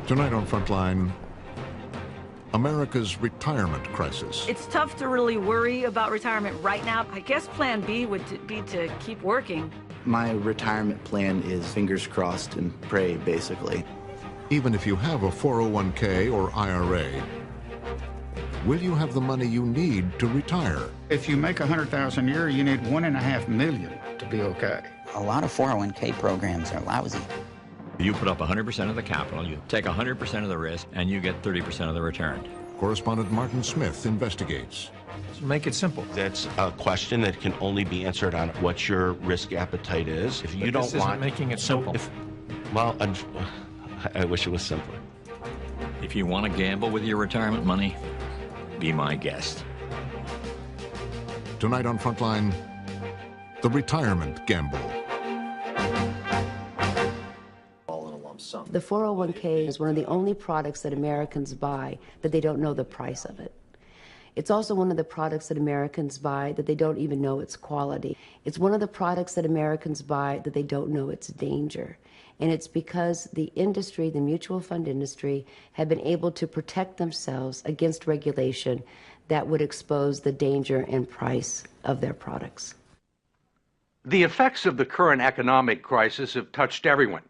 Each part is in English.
Tonight on Frontline, America's retirement crisis. It's tough to really worry about retirement right now. I guess plan B would be to keep working. My retirement plan is fingers crossed and pray, basically. Even if you have a 401k or IRA, will you have the money you need to retire? If you make $100,000 a year, you need $1.5 million to be okay. A lot of 401k programs are lousy. You put up 100% of the capital, you take 100% of the risk, and you get 30% of the return. Correspondent Martin Smith investigates. Make it simple. That's a question that can only be answered on what your risk appetite is. If you this isn't making it simple. Well, I wish it was simpler. If you want to gamble with your retirement money, be my guest. Tonight on Frontline, the retirement gamble. The 401k is one of the only products that Americans buy that they don't know the price of it. It's also one of the products that Americans buy that they don't even know its quality. It's one of the products that Americans buy that they don't know its danger. And it's because the industry, the mutual fund industry, have been able to protect themselves against regulation that would expose the danger and price of their products. The effects of the current economic crisis have touched everyone.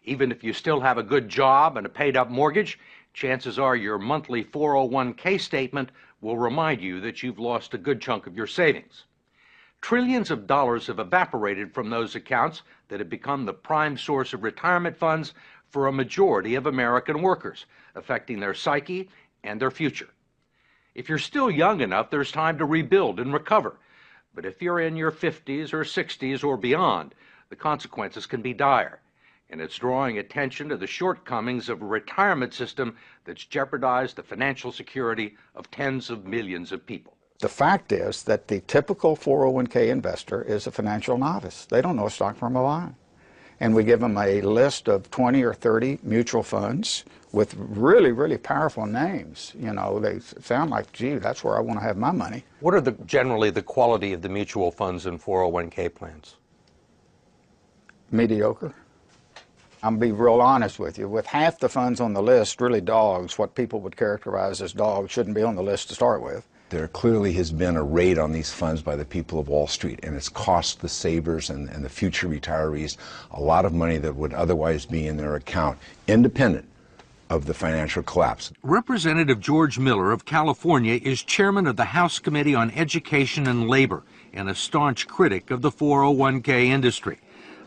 Even if you still have a good job and a paid-up mortgage, chances are your monthly 401k statement will remind you that you've lost a good chunk of your savings. Trillions of dollars have evaporated from those accounts that have become the prime source of retirement funds for a majority of American workers, affecting their psyche and their future. If you're still young enough, there's time to rebuild and recover. But if you're in your 50s or 60s or beyond, the consequences can be dire. And it's drawing attention to the shortcomings of a retirement system that's jeopardized the financial security of tens of millions of people. The fact is that the typical 401k investor is a financial novice. They don't know a stock from a line. And we give them a list of 20 or 30 mutual funds with really, really powerful names. You know, they sound like, gee, that's where I want to have my money. What are generally the quality of the mutual funds and 401k plans? Mediocre. I'll be real honest with you. With half the funds on the list, really dogs, what people would characterize as dogs, shouldn't be on the list to start with. There clearly has been a raid on these funds by the people of Wall Street, and it's cost the savers and the future retirees a lot of money that would otherwise be in their account, independent of the financial collapse. Representative George Miller of California is chairman of the House Committee on Education and Labor and a staunch critic of the 401k industry,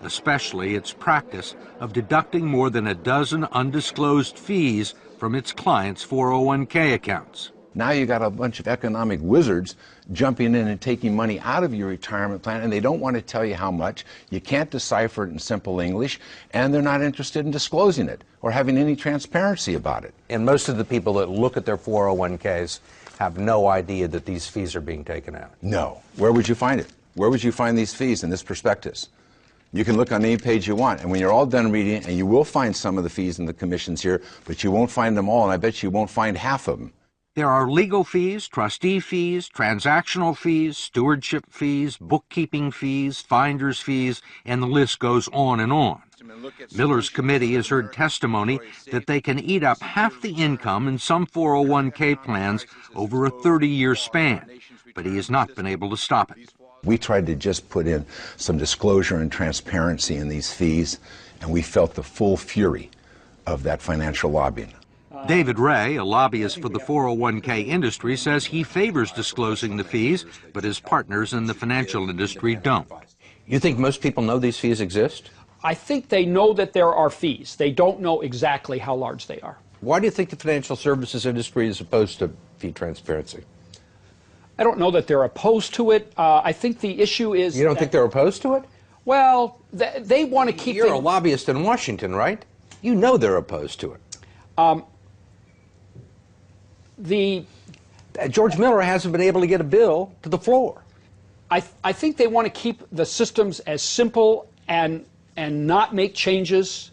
especially its practice of deducting more than a dozen undisclosed fees from its clients' 401k accounts. Now you got a bunch of economic wizards jumping in and taking money out of your retirement plan, and they don't want to tell you how much. You can't decipher it in simple English, and they're not interested in disclosing it or having any transparency about it. And most of the people that look at their 401ks have no idea that these fees are being taken out. No. Where would you find it? Where would you find these fees in this prospectus? You can look on any page you want, and when you're all done reading it, and you will find some of the fees and the commissions here, but you won't find them all, and I bet you won't find half of them. There are legal fees, trustee fees, transactional fees, stewardship fees, bookkeeping fees, finder's fees, and the list goes on and on. Miller's committee has heard testimony that they can eat up half the income in some 401k plans over a 30-year span, but he has not been able to stop it. We tried to just put in some disclosure and transparency in these fees, and we felt the full fury of that financial lobbying. David Ray, a lobbyist for the 401k industry, says he favors disclosing the fees, but his partners in the financial industry don't. You think most people know these fees exist? I think they know that there are fees. They don't know exactly how large they are. Why do you think the financial services industry is opposed to fee transparency? I don't know that they're opposed to it. I think the issue is... You don't think they're opposed to it? Well, they want to keep... You're a lobbyist in Washington, right? You know they're opposed to it. George Miller hasn't been able to get a bill to the floor. I think they want to keep the systems as simple and not make changes.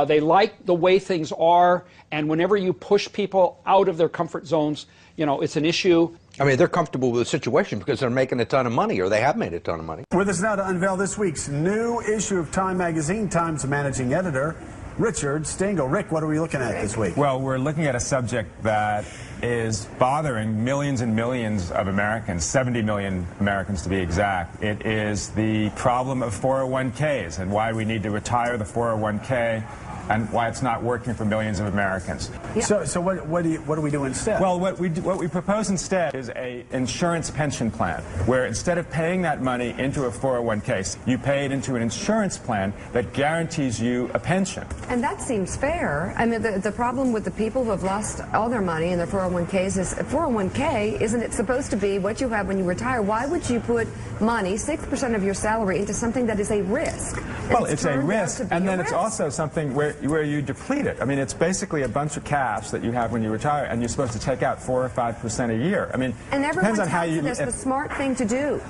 They like the way things are, and whenever you push people out of their comfort zones, you know, it's an issue. I mean, they're comfortable with the situation because they're making a ton of money, or they have made a ton of money. With us now to unveil this week's new issue of Time magazine, Time's managing editor, Richard Stengel. Rick, what are we looking at this week? Well, we're looking at a subject that is bothering millions and millions of Americans, 70 million Americans to be exact. It is the problem of 401ks and why we need to retire the 401k and why it's not working for millions of Americans. Yeah. So what do we do instead? Well, what we propose instead is a insurance pension plan, where instead of paying that money into a 401k, you pay it into an insurance plan that guarantees you a pension. And that seems fair. I mean, the problem with the people who have lost all their money in their 401ks is 401k, isn't it supposed to be what you have when you retire? Why would you put money, 6% of your salary, into something that is a risk? Well, it's a risk, and then it's also something where you deplete it. I mean, it's basically a bunch of cash that you have when you retire, and you're supposed to take out 4 or 5% a year. I mean, and everyone depends on how you. It's the smart thing to do.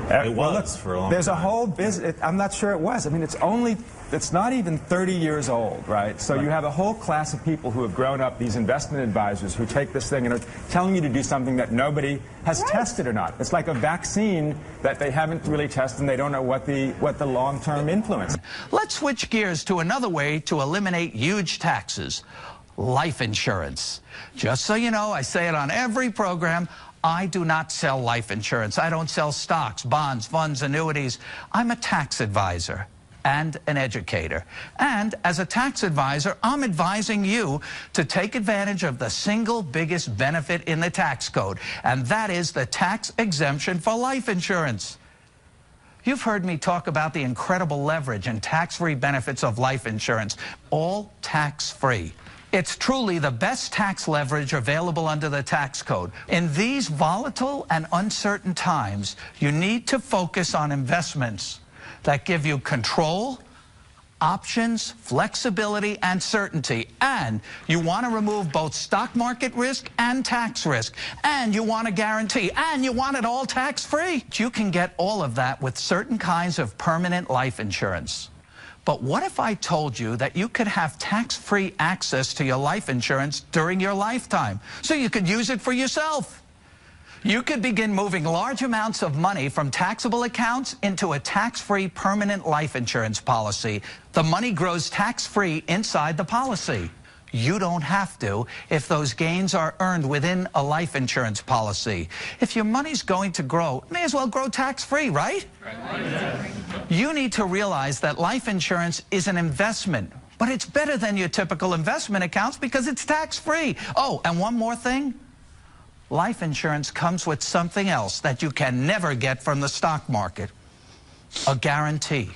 It was for a long time. There's a whole business. I'm not sure it was. I mean, it's not even 30 years old, right? So you have a whole class of people who have grown up, these investment advisors who take this thing and are telling you to do something that nobody has tested or not. It's like a vaccine that they haven't really tested, and they don't know what the long-term influence. Let's switch gears to another way to eliminate huge taxes: life insurance. Just so you know, I say it on every program, I do not sell life insurance. I don't sell stocks, bonds, funds, annuities. I'm a tax advisor and an educator. And as a tax advisor, I'm advising you to take advantage of the single biggest benefit in the tax code, and that is the tax exemption for life insurance. You've heard me talk about the incredible leverage and tax-free benefits of life insurance, all tax-free. It's truly the best tax leverage available under the tax code. In these volatile and uncertain times, you need to focus on investments that give you control, options, flexibility, and certainty. And you want to remove both stock market risk and tax risk. And you want a guarantee. And you want it all tax-free. You can get all of that with certain kinds of permanent life insurance. But what if I told you that you could have tax-free access to your life insurance during your lifetime, so you could use it for yourself? You could begin moving large amounts of money from taxable accounts into a tax-free permanent life insurance policy. The money grows tax-free inside the policy. You don't have to if those gains are earned within a life insurance policy. If your money's going to grow, it may as well grow tax-free, right? You need to realize that life insurance is an investment, but it's better than your typical investment accounts because it's tax-free. Oh, and one more thing. Life insurance comes with something else that you can never get from the stock market: a guarantee.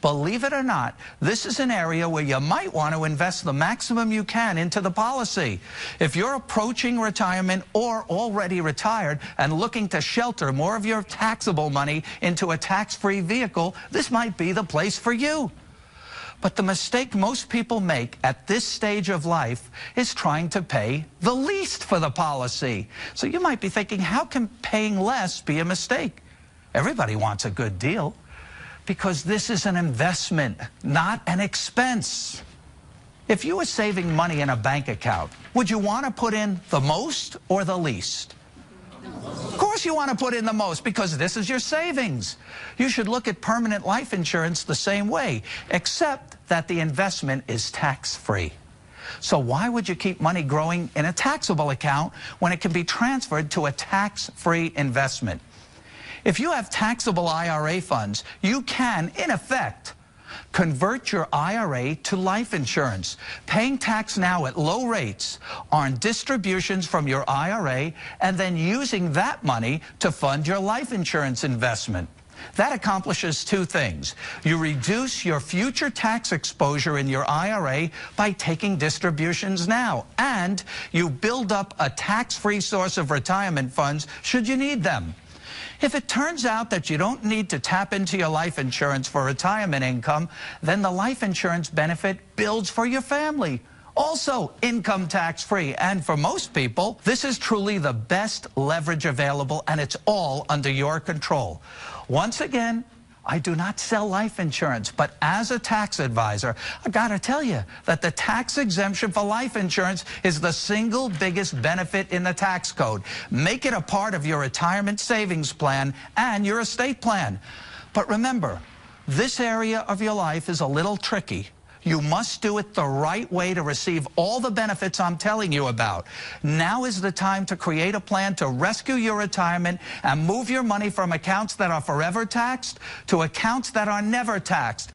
Believe it or not, this is an area where you might want to invest the maximum you can into the policy. If you're approaching retirement or already retired and looking to shelter more of your taxable money into a tax-free vehicle, this might be the place for you. But the mistake most people make at this stage of life is trying to pay the least for the policy. So you might be thinking, how can paying less be a mistake? Everybody wants a good deal, because this is an investment, not an expense. If you were saving money in a bank account, would you want to put in the most or the least? Of course you want to put in the most, because this is your savings. You should look at permanent life insurance the same way, except that the investment is tax-free. So why would you keep money growing in a taxable account when it can be transferred to a tax-free investment? If you have taxable IRA funds, you can, in effect, convert your IRA to life insurance, paying tax now at low rates on distributions from your IRA, and then using that money to fund your life insurance investment. That accomplishes two things. You reduce your future tax exposure in your IRA by taking distributions now, and you build up a tax-free source of retirement funds should you need them. If it turns out that you don't need to tap into your life insurance for retirement income, then the life insurance benefit builds for your family. Also income tax-free, and for most people, this is truly the best leverage available, and it's all under your control. Once again, I do not sell life insurance, but as a tax advisor, I gotta tell you that the tax exemption for life insurance is the single biggest benefit in the tax code. Make it a part of your retirement savings plan and your estate plan. But remember, This area of your life is a little tricky. You must do it the right way to receive all the benefits I'm telling you about. Now is the time to create a plan to rescue your retirement and move your money from accounts that are forever taxed to accounts that are never taxed.